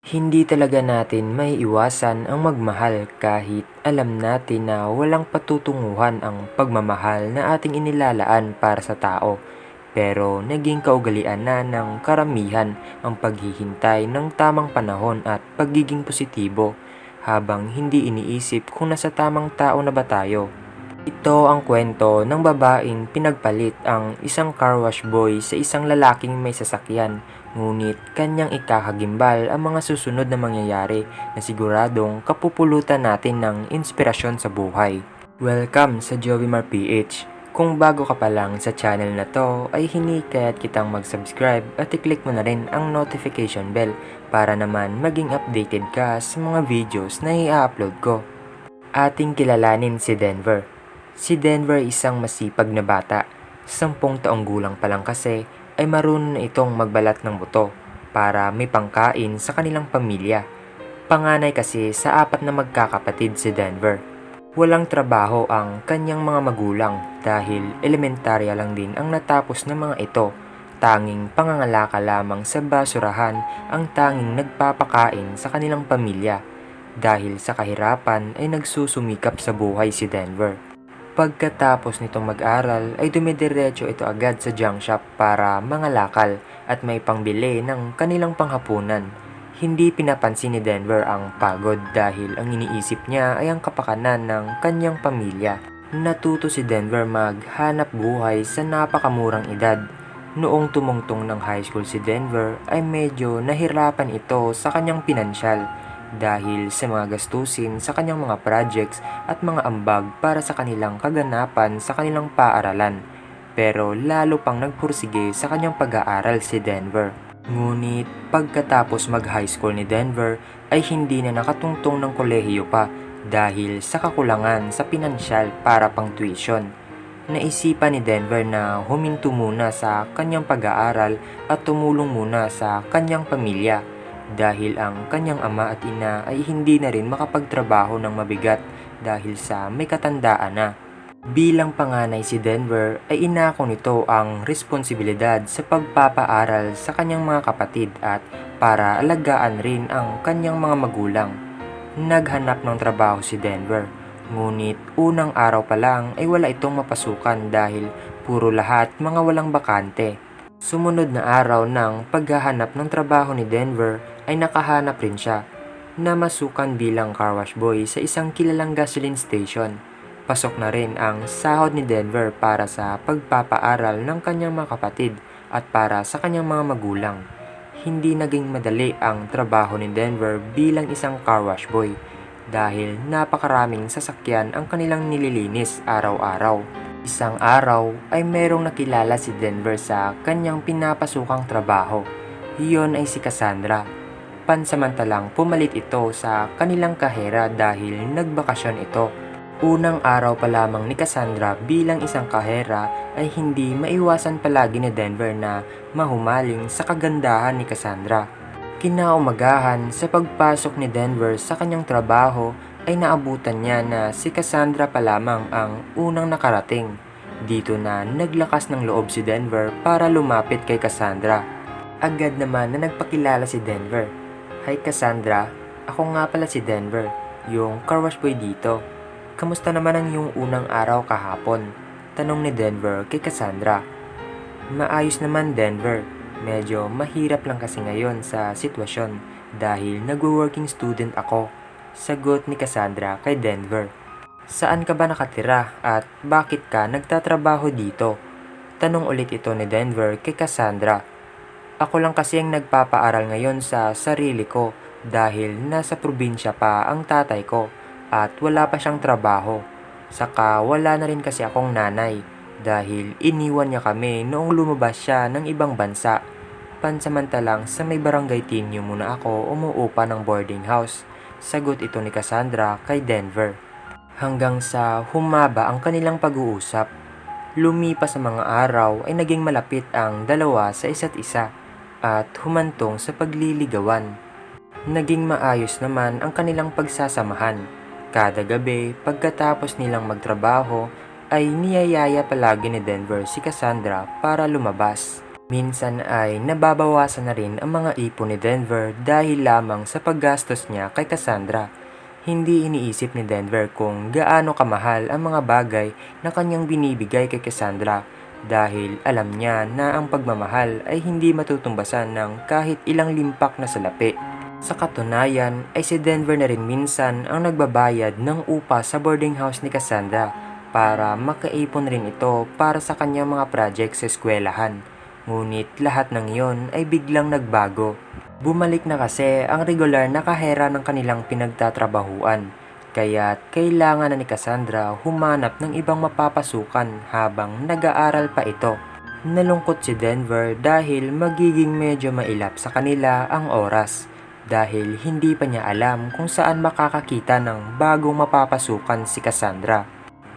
Hindi talaga natin maiiwasan ang magmahal kahit alam natin na walang patutunguhan ang pagmamahal na ating inilalaan para sa tao. Pero naging kaugalian na ng karamihan ang paghihintay ng tamang panahon at pagiging positibo habang hindi iniisip kung nasa tamang tao na ba tayo. Ito ang kwento ng babaeng pinagpalit ang isang car wash boy sa isang lalaking may sasakyan, ngunit kanyang ikakagimbal ang mga susunod na mangyayari na siguradong kapupulutan natin ng inspirasyon sa buhay. Welcome sa Jovimar PH. Kung bago ka pa lang sa channel na to ay hinikaya't kitang mag-subscribe at i-click mo na rin ang notification bell para naman maging updated ka sa mga videos na i-upload ko. Ating kilalanin si Denver. Si Denver isang masipag na bata. 10 taong gulang pa lang kasi ay marunong na itong magbalat ng buto para may pangkain sa kanilang pamilya. Panganay kasi sa 4 na magkakapatid si Denver. Walang trabaho ang kanyang mga magulang dahil elementarya lang din ang natapos ng mga ito. Tanging pangangalakal lamang sa basurahan ang tanging nagpapakain sa kanilang pamilya. Dahil sa kahirapan ay nagsusumikap sa buhay si Denver. Pagkatapos nitong mag-aral ay dumidiretso ito agad sa junk shop para mangalakal at may pangbili ng kanilang panghapunan. Hindi pinapansin ni Denver ang pagod dahil ang iniisip niya ay ang kapakanan ng kanyang pamilya. Natuto si Denver maghanap buhay sa napakamurang edad. Noong tumungtong ng high school si Denver ay medyo nahirapan ito sa kanyang pinansyal dahil sa mga gastusin sa kanyang mga projects at mga ambag para sa kanilang kaganapan sa kanilang paaralan. Pero lalo pang nagpursige sa kanyang pag-aaral si Denver. Ngunit pagkatapos mag-high school ni Denver ay hindi na nakatungtong ng kolehiyo pa dahil sa kakulangan sa pinansyal para pang tuition. Naisipan ni Denver na huminto muna sa kanyang pag-aaral at tumulong muna sa kanyang pamilya dahil ang kanyang ama at ina ay hindi na rin makapagtrabaho ng mabigat dahil sa may katandaan na. Bilang panganay si Denver ay inako nito ang responsibilidad sa pagpapaaral sa kanyang mga kapatid at para alagaan rin ang kanyang mga magulang. Naghanap ng trabaho si Denver, ngunit unang araw pa lang ay wala itong mapasukan dahil puro lahat mga walang bakante. Sumunod na araw ng paghahanap ng trabaho ni Denver ay nakahanap rin siya na masukan bilang car wash boy sa isang kilalang gasoline station. Pasok na rin ang sahod ni Denver para sa pagpapaaral ng kanyang mga kapatid at para sa kanyang mga magulang. Hindi naging madali ang trabaho ni Denver bilang isang car wash boy dahil napakaraming sasakyan ang kanilang nililinis araw-araw. Isang araw ay merong nakilala si Denver sa kanyang pinapasukang trabaho. Iyon ay si Cassandra. Pansamantalang pumalit ito sa kanilang kahera dahil nagbakasyon ito. Unang araw pa lamang ni Cassandra bilang isang kahera ay hindi maiwasan palagi ni Denver na mahumaling sa kagandahan ni Cassandra. Kinaumagahan sa pagpasok ni Denver sa kanyang trabaho ay naabutan niya na si Cassandra pa lamang ang unang nakarating. Dito na naglakas ng loob si Denver para lumapit kay Cassandra. Agad naman na nagpakilala si Denver. Hi Cassandra, ako nga pala si Denver, yung car wash boy dito. Kamusta naman ang iyong unang araw kahapon? Tanong ni Denver kay Cassandra. Maayos naman Denver, medyo mahirap lang kasi ngayon sa sitwasyon dahil nagwo-working student ako. Sagot ni Cassandra kay Denver. Saan ka ba nakatira at bakit ka nagtatrabaho dito? Tanong ulit ito ni Denver kay Cassandra. Ako lang kasi ang nagpapaaral ngayon sa sarili ko dahil nasa probinsya pa ang tatay ko at wala pa siyang trabaho. Saka wala na rin kasi akong nanay dahil iniwan niya kami noong lumabas siya ng ibang bansa. Pansamantalang sa may barangay Tinyo muna ako umuupa ng boarding house. Sagot ito ni Cassandra kay Denver. Hanggang sa humaba ang kanilang pag-uusap. Lumipas sa mga araw ay naging malapit ang dalawa sa isa't isa at humantong sa pagliligawan. Naging maayos naman ang kanilang pagsasamahan. Kada gabi, pagkatapos nilang magtrabaho, ay niyayaya palagi ni Denver si Cassandra para lumabas. Minsan ay nababawasan na rin ang mga ipon ni Denver dahil lamang sa paggastos niya kay Cassandra. Hindi iniisip ni Denver kung gaano kamahal ang mga bagay na kanyang binibigay kay Cassandra dahil alam niya na ang pagmamahal ay hindi matutumbasan ng kahit ilang limpak na salapi. Sa katunayan ay si Denver na rin minsan ang nagbabayad ng upa sa boarding house ni Cassandra para makaipon rin ito para sa kanyang mga project sa eskwelahan. Ngunit lahat ng iyon ay biglang nagbago. Bumalik na kasi ang regular na kahera ng kanilang pinagtatrabahuan. Kaya't kailangan na ni Cassandra humanap ng ibang mapapasukan habang nag-aaral pa ito. Nalungkot si Denver dahil magiging medyo mailap sa kanila ang oras. Dahil hindi pa niya alam kung saan makakakita ng bagong mapapasukan si Cassandra.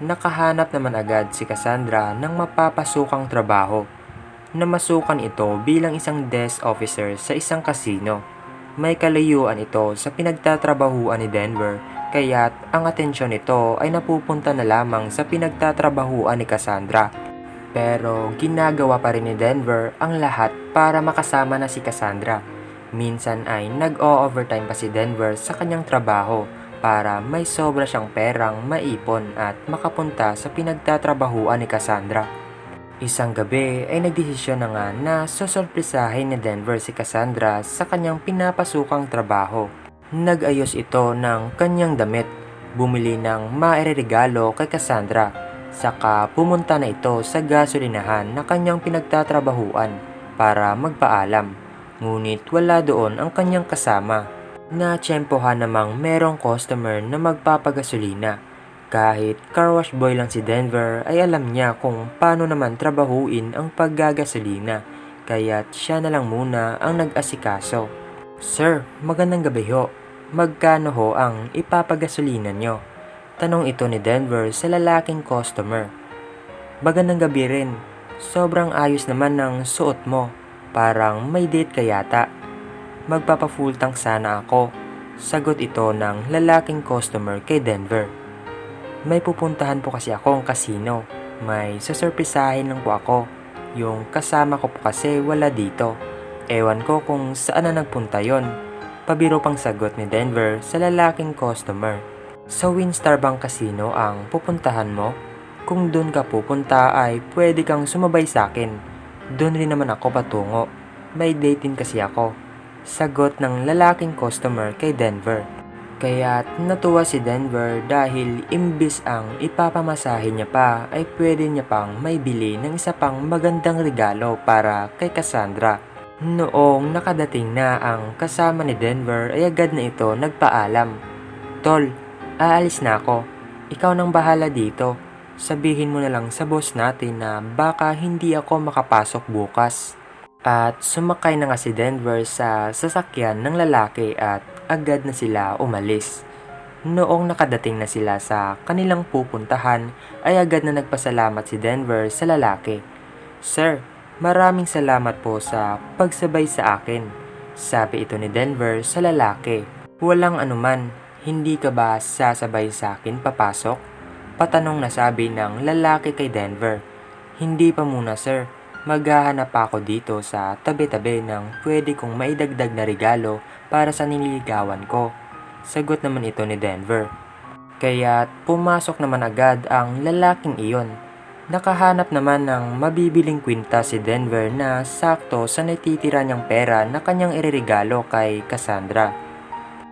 Nakahanap naman agad si Cassandra ng mapapasukang trabaho. Namasukan ito bilang isang desk officer sa isang casino. May kalayuan ito sa pinagtatrabahuan ni Denver, kaya't ang atensyon nito ay napupunta na lamang sa pinagtatrabahuan ni Cassandra. Pero ginagawa pa rin ni Denver ang lahat para makasama na si Cassandra. Minsan ay nag-o-overtime pa si Denver sa kanyang trabaho para may sobra siyang perang maipon at makapunta sa pinagtatrabahuan ni Cassandra. Isang gabi ay nagdesisyon na nga na susurprisahin ni Denver si Cassandra sa kanyang pinapasukang trabaho. Nag-ayos ito ng kanyang damit, bumili ng maireregalo kay Cassandra, saka pumunta na ito sa gasolinahan na kanyang pinagtatrabahuan para magpaalam. Ngunit wala doon ang kanyang kasama. Natsyempohan namang merong customer na magpapagasolina. Kahit car wash boy lang si Denver ay alam niya kung paano naman trabahuin ang paggagasolina, kaya't siya na lang muna ang nag-asikaso. "Sir, magandang gabi ho. Magkano ho ang ipapagasolina nyo?" Tanong ito ni Denver sa lalaking customer. "Magandang gabi rin. Sobrang ayos naman ng suot mo. Parang may date ka yata." "Magpapa-full tank sana ako." Sagot ito ng lalaking customer kay Denver. "May pupuntahan po kasi akong casino. May sasurprisahin lang po ako. Yung kasama ko po kasi wala dito. Ewan ko kung saan na nagpunta yon." Pabiro pang sagot ni Denver sa lalaking customer. "Sa Winstar Bank Casino ang pupuntahan mo? Kung doon ka pupunta ay pwede kang sumabay sa akin. Doon rin naman ako patungo. May date din kasi ako." Sagot ng lalaking customer kay Denver. Kaya't natuwa si Denver dahil imbis ang ipapamasahin niya pa ay pwede niya pang maibili ng isa pang magandang regalo para kay Cassandra. Noong nakadating na ang kasama ni Denver ay agad na ito nagpaalam. "Tol, aalis na ako. Ikaw nang bahala dito. Sabihin mo na lang sa boss natin na baka hindi ako makapasok bukas." At sumakay na nga si Denver sa sasakyan ng lalaki at agad na sila umalis. Noong nakadating na sila sa kanilang pupuntahan ay agad na nagpasalamat si Denver sa lalaki. "Sir, maraming salamat po sa pagsabay sa akin." Sabi ito ni Denver sa lalaki. "Walang anuman, hindi ka ba sasabay sa akin papasok?" Patanong na sabi ng lalaki kay Denver. "Hindi pa muna sir. Maghahanap pa ako dito sa tabi-tabi ng pwede kong maidagdag na regalo para sa nililigawan ko." Sagot naman ito ni Denver. Kaya't pumasok naman agad ang lalaking iyon. Nakahanap naman ng mabibiling kwinta si Denver na sakto sa natitira niyang pera na kanyang ireregalo kay Cassandra.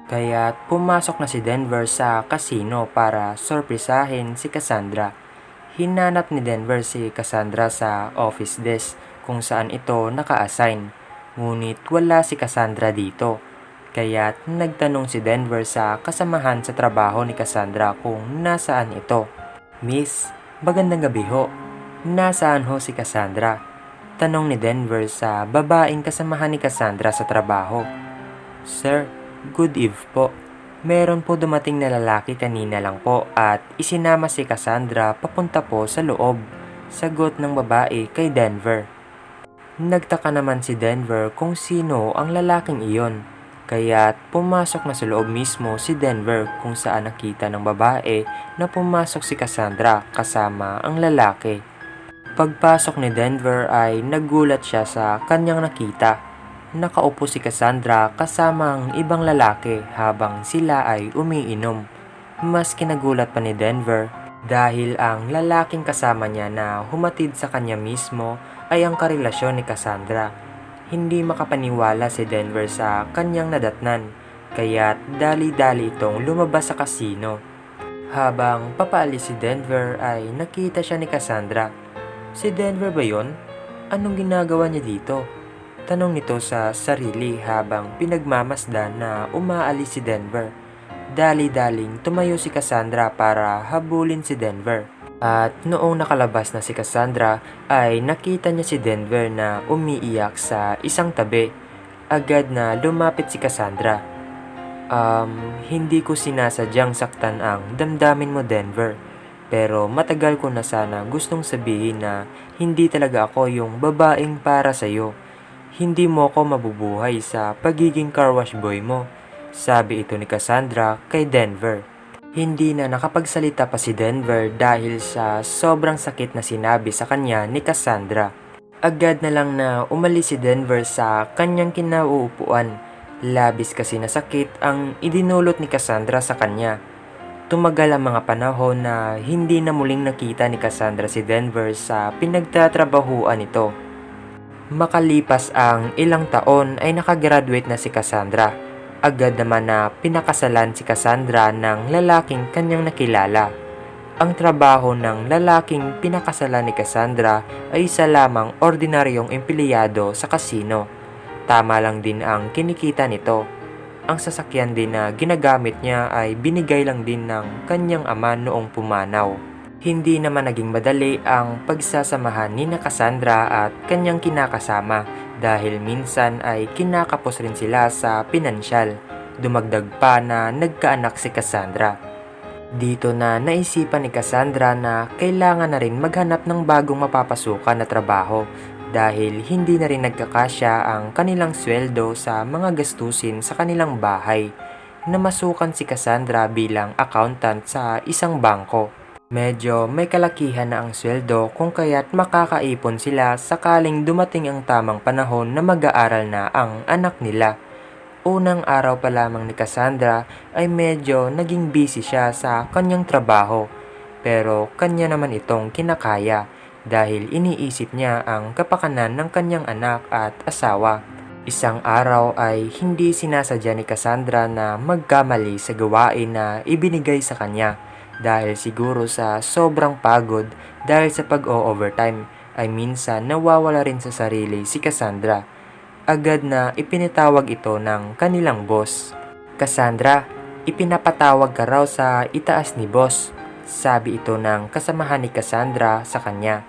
Kaya't pumasok na si Denver sa casino para sorpresahin si Cassandra. Hinanap ni Denver si Cassandra sa office desk kung saan ito naka-assign. Ngunit wala si Cassandra dito. Kaya't nagtanong si Denver sa kasamahan sa trabaho ni Cassandra kung nasaan ito. "Miss, magandang gabi ho. Nasaan ho si Cassandra?" Tanong ni Denver sa babaeng kasamahan ni Cassandra sa trabaho. "Sir, good eve po. Meron po dumating na lalaki kanina lang po at isinama si Cassandra papunta po sa loob." Sagot ng babae kay Denver. Nagtaka naman si Denver kung sino ang lalaking iyon. Kaya't pumasok na sa loob mismo si Denver kung saan nakita ng babae na pumasok si Cassandra kasama ang lalaki. Pagpasok ni Denver ay nagulat siya sa kanyang nakita. Nakaupo si Cassandra kasama ang ibang lalaki habang sila ay umiinom. Mas kinagulat pa ni Denver dahil ang lalaking kasama niya na humatid sa kanya mismo ay ang karelasyon ni Cassandra. Hindi makapaniwala si Denver sa kanyang nadatnan, kaya't dali-dali itong lumabas sa kasino. Habang papaalis si Denver ay nakita siya ni Cassandra. Si Denver ba yun? Anong ginagawa niya dito? Tanong nito sa sarili habang pinagmamasdan na umaalis si Denver. Dali-daling tumayo si Cassandra para habulin si Denver. At noong nakalabas na si Cassandra ay nakita niya si Denver na umiiyak sa isang tabi. Agad na lumapit si Cassandra. Hindi ko sinasadyang saktan ang damdamin mo, Denver. Pero matagal ko na sana gustong sabihin na hindi talaga ako yung babaeng para sa'yo. Hindi mo ako mabubuhay sa pagiging car wash boy mo. Sabi ito ni Cassandra kay Denver. Hindi na nakapagsalita pa si Denver dahil sa sobrang sakit na sinabi sa kanya ni Cassandra. Agad na lang na umalis si Denver sa kanyang kinauupuan. Labis kasi na sakit ang idinulot ni Cassandra sa kanya. Tumagal ang mga panahon na hindi na muling nakita ni Cassandra si Denver sa pinagtatrabahuan nito. Makalipas ang ilang taon ay nakagraduate na si Cassandra. Agad naman na pinakasalan si Cassandra ng lalaking kanyang nakilala. Ang trabaho ng lalaking pinakasalan ni Cassandra ay isa lamang ordinaryong empleyado sa kasino. Tama lang din ang kinikita nito. Ang sasakyan din na ginagamit niya ay binigay lang din ng kanyang ama noong pumanaw. Hindi naman naging madali ang pagsasamahan ni Cassandra at kanyang kinakasama dahil minsan ay kinakapos rin sila sa pinansyal. Dumagdag pa na nagkaanak si Cassandra. Dito na naisipan ni Cassandra na kailangan na rin maghanap ng bagong mapapasukan na trabaho dahil hindi na rin nagkakasya ang kanilang sweldo sa mga gastusin sa kanilang bahay. Namasukan si Cassandra bilang accountant sa isang bangko. Medyo may kalakihan na ang sweldo kung kaya't makakaipon sila sakaling dumating ang tamang panahon na mag-aaral na ang anak nila. Unang araw pa lamang ni Cassandra ay medyo naging busy siya sa kanyang trabaho, pero kanya naman itong kinakaya dahil iniisip niya ang kapakanan ng kanyang anak at asawa. Isang araw ay hindi sinasadya ni Cassandra na magkamali sa gawain na ibinigay sa kanya dahil siguro sa sobrang pagod dahil sa pag-o-overtime ay minsan nawawala rin sa sarili si Cassandra. Agad na ipinatawag ito ng kanilang boss. Cassandra, ipinapatawag ka raw sa itaas ni boss. Sabi ito ng kasamahan ni Cassandra sa kanya.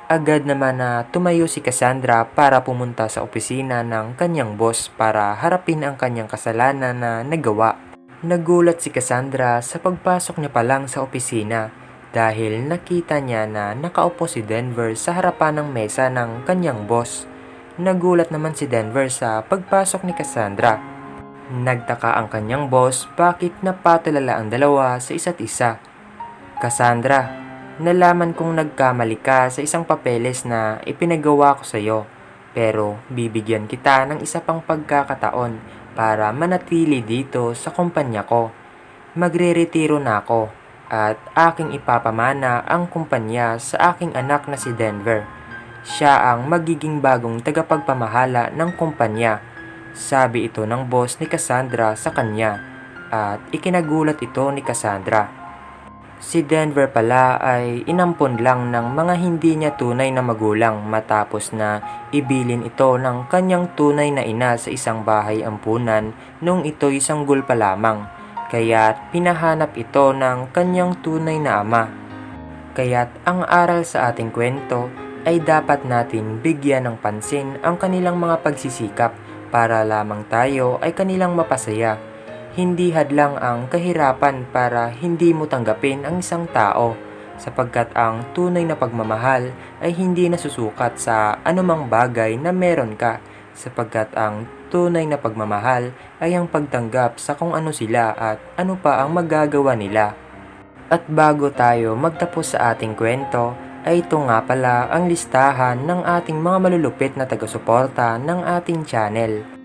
Agad naman na tumayo si Cassandra para pumunta sa opisina ng kanyang boss para harapin ang kanyang kasalanan na nagawa. Nagulat si Cassandra sa pagpasok niya pa lang sa opisina dahil nakita niya na nakaupo si Denver sa harapan ng mesa ng kanyang boss. Nagulat naman si Denver sa pagpasok ni Cassandra. Nagtaka ang kanyang boss bakit napatulala ang dalawa sa isa't isa. Cassandra, nalaman kong nagkamali ka sa isang papeles na ipinagawa ko sa iyo, pero bibigyan kita ng isa pang pagkakataon para manatili dito sa kumpanya ko. Magre-retiro na ako at aking ipapamana ang kumpanya sa aking anak na si Denver. Siya ang magiging bagong tagapagpamahala ng kumpanya. Sabi ito ng boss ni Cassandra sa kanya at ikinagulat ito ni Cassandra. Si Denver pala ay inampon lang ng mga hindi niya tunay na magulang matapos na ibilin ito ng kanyang tunay na ina sa isang bahay ampunan nung ito'y sanggol pa lamang. Kaya't pinahanap ito ng kanyang tunay na ama. Kaya't ang aral sa ating kwento ay dapat natin bigyan ng pansin ang kanilang mga pagsisikap para lamang tayo ay kanilang mapasaya. Hindi hadlang ang kahirapan para hindi mo tanggapin ang isang tao sapagkat ang tunay na pagmamahal ay hindi nasusukat sa anumang bagay na meron ka sapagkat ang tunay na pagmamahal ay ang pagtanggap sa kung ano sila at ano pa ang magagawa nila. At bago tayo magtapos sa ating kwento ay ito nga pala ang listahan ng ating mga malulupit na taga-suporta ng ating channel.